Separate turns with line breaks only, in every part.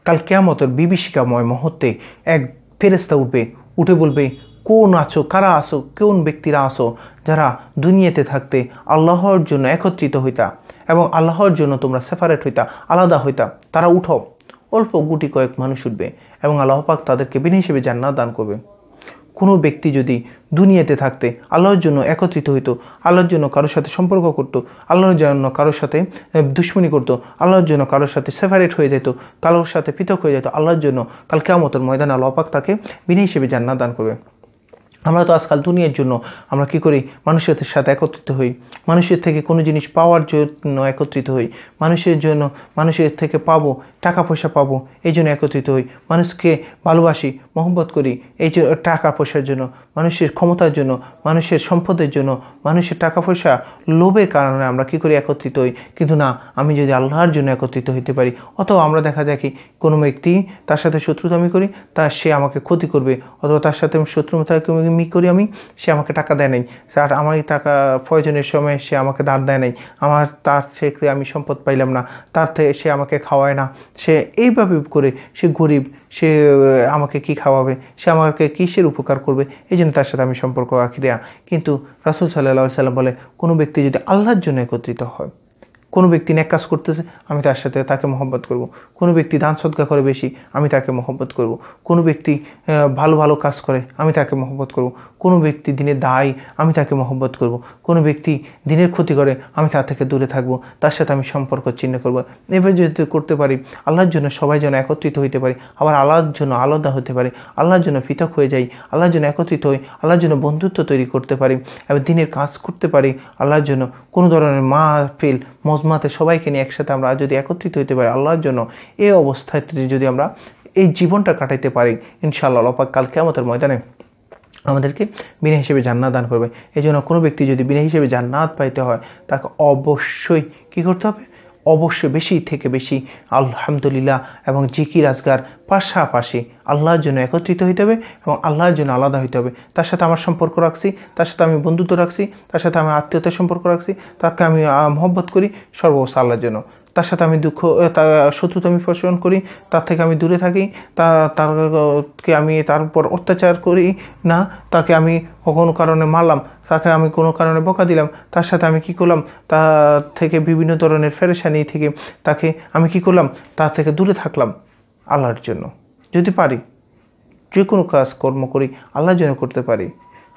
কাল কিয়ামতের বিভীষিকাময় মুহূর্তে এক ফেরেশতা উঠে বলবে, কোন আছো, কারা আসো, কোন ব্যক্তিরা আসো যারা দুনিয়াতে থাকতে আল্লাহর জন্য একত্রিত হইতা এবং আল্লাহর জন্য তোমরা সেপারেট হইতা, আলাদা হইতা, তারা উঠো। অল্প গুটি কয়েক মানুষ উঠবে এবং আল্লাহ পাক তাদেরকে বিনা হিসেবে জান্নাত দান করবে। কোনো ব্যক্তি যদি দুনিয়াতে থাকতে আল্লাহর জন্য একত্রিত হইতো, আল্লাহর জন্য কারোর সাথে সম্পর্ক করতো, আল্লাহর জন্য কারোর সাথে দুশ্মনী করতো, আল্লাহর জন্য কারোর সাথে সেপারেট হয়ে যেত, কারোর সাথে পৃথক হয়ে যেত, আল্লাহর জন্য কাল কিয়ামতের ময়দানে আল্লাহ পাক তাকে বিনা হিসেবে জান্নাত দান করবে। আমরা তো আজকাল দুনিয়ার জন্য আমরা কি করি, মানুষের সাথে একত্রিত হই, মানুষের থেকে কোনো জিনিস পাওয়ার জন্য একত্রিত হই, মানুষের জন্য, মানুষের থেকে পাবো, টাকা পয়সা পাবো, এই জন্য একত্রিত হই, মানুষকে ভালোবাসি, মহব্বত করি এই যে টাকা পয়সার জন্য, মানুষের ক্ষমতার জন্য, মানুষের সম্পদের জন্য, মানুষের টাকা পয়সা লোভের কারণে আমরা কি করি, একত্রিত হই। কিন্তু না, আমি যদি আল্লাহর জন্য একত্রিত হইতে পারি, অথবা আমরা দেখা যায় কি কোনো ব্যক্তি তার সাথে শত্রুতামি করি, সে আমাকে ক্ষতি করবে, অথবা তার সাথে শত্রুতা করি আমি, সে আমাকে টাকা দেয় নাই, তার আমার টাকা প্রয়োজনের সময় সে আমাকে ধার দেয় নাই, তার থেকে আমি সম্পদ পাইলাম না, তার থেকে সে আমাকে খাওয়ায় না, সে এইভাবে করে সে গরিব, সে আমাকে কি খাওয়াবে, সে আমাকে কিসের উপকার করবে, এই জন্য তার সাথে আমি সম্পর্ক রাখি না। কিন্তু রাসূল সাল্লাল্লাহু আলাইহি সাল্লাম বলে, কোনো ব্যক্তি যদি আল্লাহর জন্য একত্রিত হয়, কোনো ব্যক্তি নেক কাজ করতেছে, আমি তার সাথে তাকে মহব্বত করব। কোনো ব্যক্তি দান সদকা করে বেশি, আমি তাকে মহব্বত করব। কোনো ব্যক্তি ভালো ভালো কাজ করে, আমি তাকে মহব্বত করব। কোনো ব্যক্তি দিনের দায়, আমি তাকে মহব্বত করব। কোনো ব্যক্তি দিনের ক্ষতি করে, আমি তার থেকে দূরে থাকব, তার সাথে আমি সম্পর্ক ছিন্ন করব। এভাবে যদি করতে পারি, আল্লাহর জন্য সবাই যেন একত্রিত হইতে পারি, আবার আল্লাহর জন্য আলাদা হতে পারি, আল্লাহর জন্য পৃথক হয়ে যাই, আল্লাহর জন্য একত্রিত হই, আল্লাহর জন্য বন্ধুত্ব তৈরি করতে পারি, এবার দিনের কাজ করতে পারি আল্লাহর জন্য। কোনো ধরনের মাহফিল মজমাতে সবাইকে নিয়ে একসাথে আমরা যদি একত্রিত হইতে পারি আল্লাহর জন্য, এই অবস্থায় যদি আমরা এই জীবনটা কাটাইতে পারি, ইনশাআল্লাহ আল্লাহ পাক কাল কিয়ামতের ময়দানে আমাদেরকে বিনা হিসেবে জান্নাত দান করবে। এই জন্য কোনো ব্যক্তি যদি বিনা হিসেবে জান্নাত পাইতে হয়, তাকে অবশ্যই কী করতে হবে, অবশ্যই বেশি থেকে বেশি আলহামদুলিল্লাহ এবং জিকির আজগার পাশাপাশি আল্লাহর জন্য একত্রিত হইতে হবে এবং আল্লাহর জন্য আলাদা হইতে হবে। তার সাথে আমার সম্পর্ক রাখছি, তার সাথে আমি বন্ধুত্ব রাখছি, তার সাথে আমি আত্মীয়তার সম্পর্ক রাখছি, তাকে আমি মহব্বত করি সর্বস্ব আল্লাহর জন্য। তার সাথে আমি শত্রুতা আমি পোষণ করি, তার থেকে আমি দূরে থাকি, তাকে আমি তার উপর অত্যাচার করি না, তাকে আমি কোনো কারণে মারলাম, তাকে আমি কোনো কারণে বকা দিলাম, তার সাথে আমি কি করলাম, তার থেকে বিভিন্ন ধরনের পেরেশানি থেকে তাকে আমি কি করলাম, তার থেকে দূরে থাকলাম আল্লাহর জন্য। যদি পারি, যে কোনো কাজ কর্ম করি আল্লাহর জন্য করতে পারি,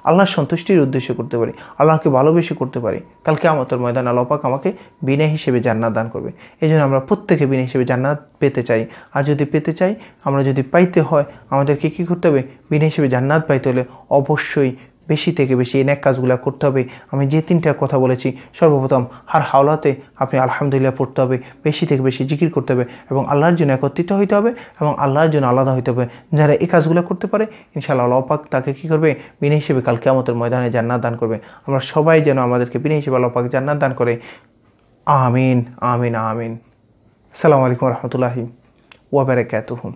আল্লাহর সন্তুষ্টির উদ্দেশ্যে করতে পারি, আল্লাহকে ভালোবেসে করতে পারি, কালকে কিয়ামতের ময়দানে আল্লাহ পাক আমাকে বিনা হিসেবে জান্নাত দান করবে। এই জন্য আমরা প্রত্যেকে বিনা হিসেবে জান্নাত পেতে চাই। আর যদি পেতে চাই, আমরা যদি পাইতে হয়, আমাদেরকে কী করতে হবে, বিনা হিসেবে জান্নাত পাইতে হলে অবশ্যই বেশি থেকে বেশি এই নেক কাজগুলো করতে হবে। আমি যে তিনটার কথা বলেছি, সর্বপ্রথম হার হাওলাতে আপনি আলহামদুলিল্লাহ পড়তে হবে, বেশি থেকে বেশি জিকির করতে হবে এবং আল্লাহর জন্য একত্রিত হইতে হবে এবং আল্লাহর জন্য আলাদা হইতে হবে। যারা এই কাজগুলো করতে পারে, ইনশাআল্লাহ আল্লাহ পাক তাকে কী করবে, বিনা হিসেবে কাল কিয়ামতের ময়দানে জান্নাত দান করবে। আমরা সবাই যেন আমাদেরকে বিনা হিসেবে আল্লাহ পাক জান্নাত দান করে। আমিন আমিন আমিন। আসসালামু আলাইকুম ওয়া রাহমাতুল্লাহি ওয়া বারাকাতুহু।